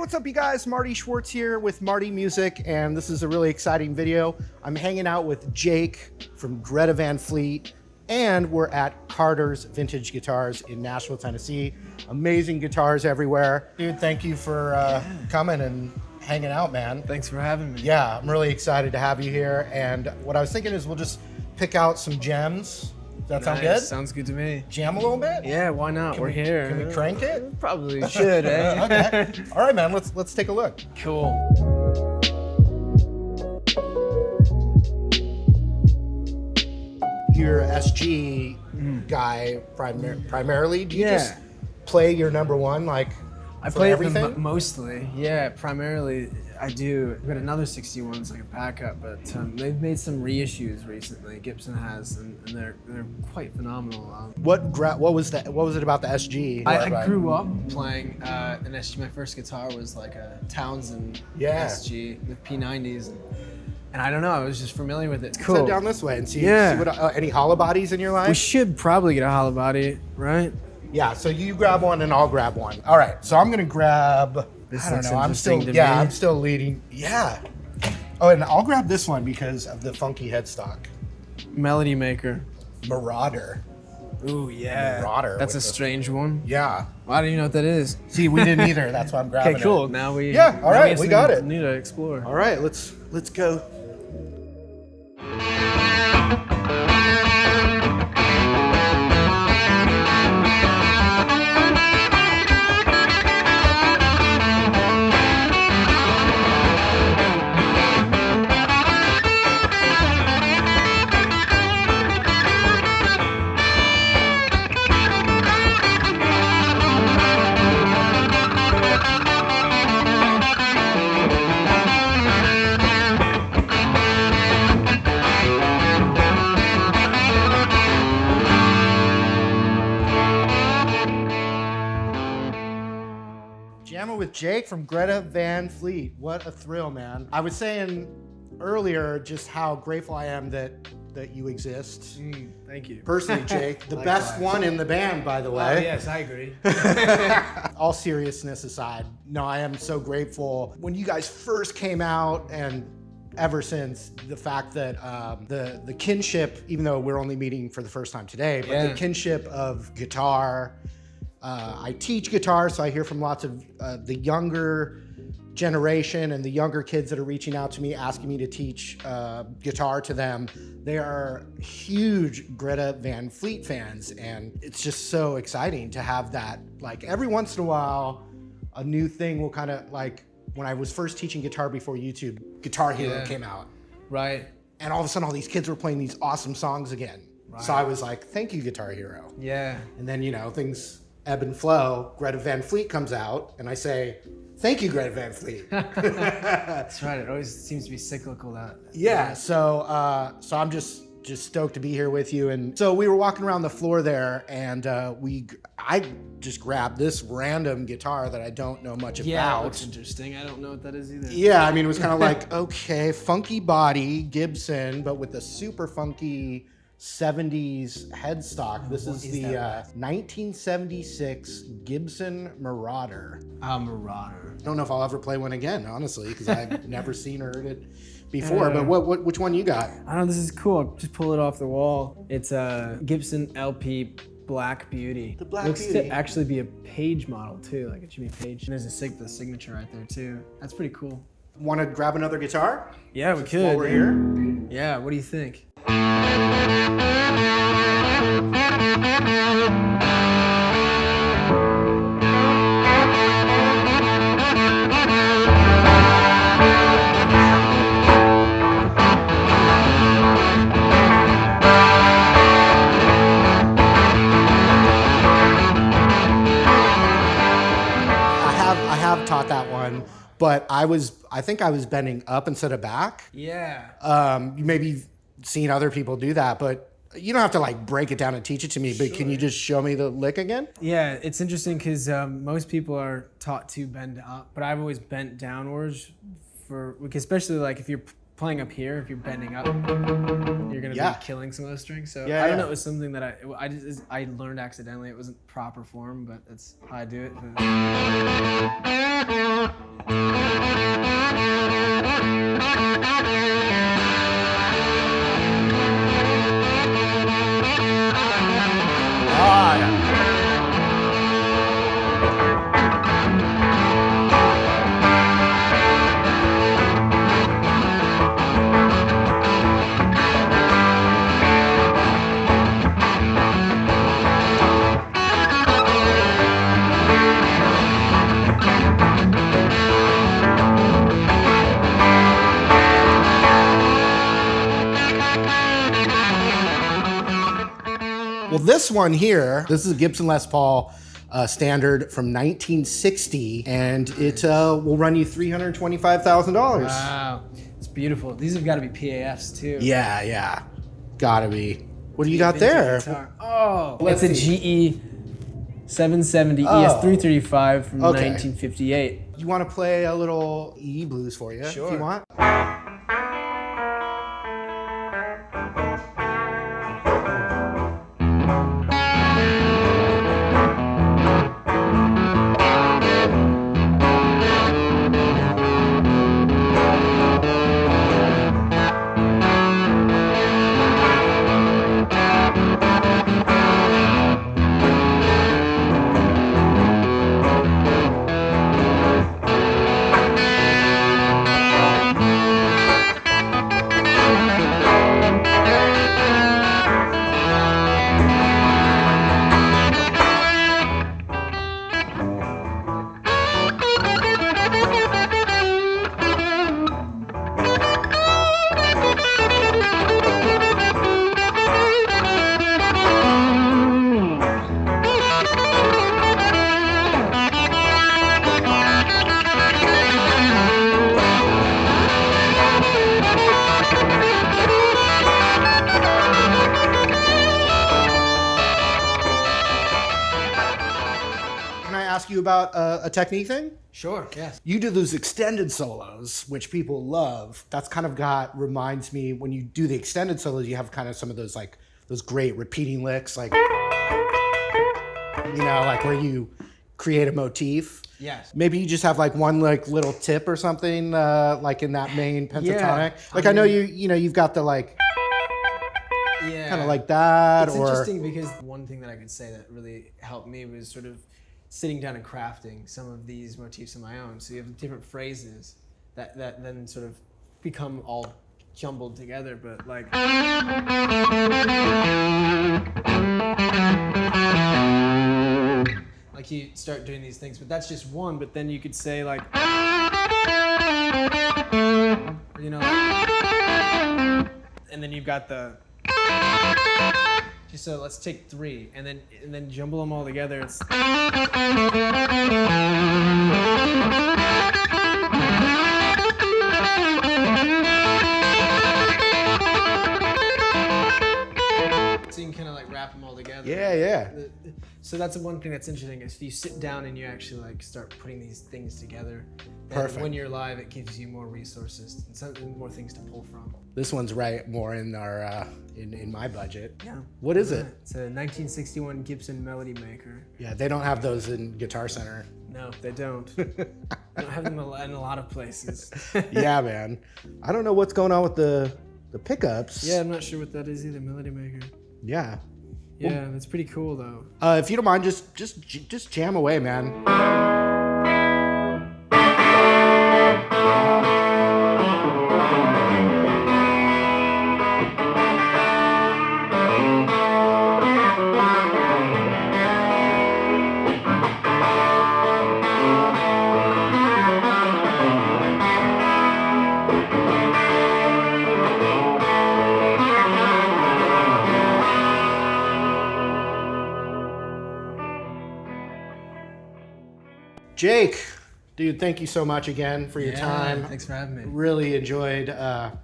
what's up you guys? Marty Schwartz here with Marty Music, and this is a really exciting video. I'm hanging out with Jake from Greta Van Fleet, and we're at Carter's Vintage Guitars in Nashville, Tennessee. Amazing guitars everywhere. Dude, thank you for coming and hanging out, man. Thanks for having me. Yeah, I'm really excited to have you here, and what I was thinking is we'll just pick out some gems. Does that sound good? Sounds good to me. Jam a little bit? Yeah, why not? We're here. Can we crank it? Probably should, eh? Okay. All right, man, let's take a look. Cool. You're a SG guy primarily. Do you Yeah. just play your number one like I for play everything? them mostly. Yeah, primarily I do. I've got another 61s like a backup, but they've made some reissues recently. Gibson has, and they're quite phenomenal. What was that? What was it about the SG? I grew up playing an SG. My first guitar was like a Townsend SG with P90s. And I don't know, I was just familiar with it. It's cool. Sit down this way and see, Yeah. see what any hollow bodies in your life? We should probably get a hollow body, right? Yeah, so you grab one and I'll grab one. All right, so I'm gonna grab, This I don't looks know, interesting to me. I'm still leading. Yeah. Oh, and I'll grab this one because of the funky headstock. Melody Maker. Marauder. Ooh, yeah. Marauder. That's a strange one. Yeah. Well, I don't even know what that is. See, we didn't either. That's why I'm grabbing Okay, cool. it. Now we. Yeah, all now right, have we got it. Need to explore. All right, let's go. Jamming with Jake from Greta Van Fleet. What a thrill, man. I was saying earlier just how grateful I am that you exist. Thank you. Personally, Jake, the best one in the band, by the way. Oh, yes, I agree. All seriousness aside, no, I am so grateful. When you guys first came out, and ever since, the fact that the kinship, even though we're only meeting for the first time today, but the kinship of guitar. I teach guitar, so I hear from lots of the younger generation and the younger kids that are reaching out to me, asking me to teach guitar to them. They are huge Greta Van Fleet fans, and it's just so exciting to have that. Like, every once in a while, a new thing will kind of, like, when I was first teaching guitar before YouTube, Guitar Hero came out. Right. And all of a sudden, all these kids were playing these awesome songs again. Right. So I was like, thank you, Guitar Hero. Yeah. And then, you know, things ebb and flow. Greta Van Fleet comes out, and I say, thank you, Greta Van Fleet. That's right. It always seems to be cyclical. Yeah. So I'm just stoked to be here with you. And so we were walking around the floor there, and I just grabbed this random guitar that I don't know much about. Yeah, looks interesting. I don't know what that is either. Yeah, I mean, it was kind of like, okay, funky body, Gibson, but with a super funky 70s headstock. This is the 1976 Gibson Marauder. Marauder. I don't know if I'll ever play one again, honestly, because I've never seen or heard it before. But which one you got? I don't know. This is cool. I'll just pull it off the wall. It's a Gibson LP Black Beauty. The Black Looks Beauty. to actually be a Page model too, like it should be a Page. And there's the signature right there too. That's pretty cool. Want to grab another guitar? Yeah, we could. While we're here. Yeah. What do you think? I have taught that one, but I think I was bending up instead of back. Yeah. You maybe seen other people do that, but you don't have to like break it down and teach it to me, but can you just show me the lick again? Yeah, it's interesting because most people are taught to bend up, but I've always bent downwards especially like if you're playing up here, if you're bending up, you're gonna be killing some of those strings. So I don't know, it was something that I learned accidentally. It wasn't proper form, but that's how I do it. this one here, this is a Gibson Les Paul standard from 1960, and it will run you $325,000. Wow, it's beautiful. These have got to be PAFs too. Yeah, gotta be. What do you got there? Guitar. Oh, it's a GE 770 ES335 from 1958. You want to play a little E blues for you? Sure. If you want. Ask you about a technique thing? Sure, yes. You do those extended solos, which people love. That's kind of reminds me, when you do the extended solos, you have kind of some of those those great repeating licks, like where you create a motif. Yes. Maybe you just have one little tip or something, like in that main pentatonic. Yeah, I know you've got the kind of like that. It's interesting because one thing that I could say that really helped me was sort of sitting down and crafting some of these motifs of my own. So you have different phrases that then sort of become all jumbled together, but you start doing these things, but that's just one, but then you could say and then you've got the so let's take three and then jumble them all together. It's so you can kind of wrap them all together. Yeah. So that's one thing that's interesting is if you sit down and you actually start putting these things together. Perfect. When you're live, it gives you more resources and more things to pull from. This one's more in our in my budget. Yeah. What is it? It's a 1961 Gibson Melody Maker. Yeah, they don't have those in Guitar Center. No, they don't. They don't have them in a lot of places. Yeah, man. I don't know what's going on with the pickups. Yeah, I'm not sure what that is either. Melody Maker. Yeah. Yeah, that's pretty cool though. If you don't mind, just jam away, man. Jake, dude, thank you so much again for your time. Thanks for having me. Really enjoyed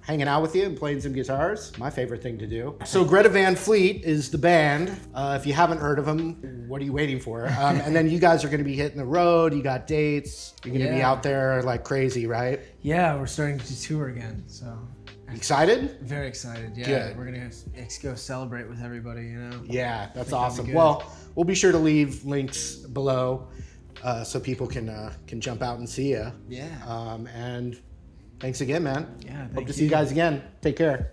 hanging out with you and playing some guitars. My favorite thing to do. So Greta Van Fleet is the band. If you haven't heard of them, what are you waiting for? And then you guys are going to be hitting the road. You got dates. You're going to be out there like crazy, right? Yeah, we're starting to tour again. So excited? Very excited. Yeah, Good. We're gonna go celebrate with everybody. Yeah, that's awesome. Well, we'll be sure to leave links below. So people can jump out and see you. Yeah. And thanks again, man. Yeah. Hope to see you guys again. Take care.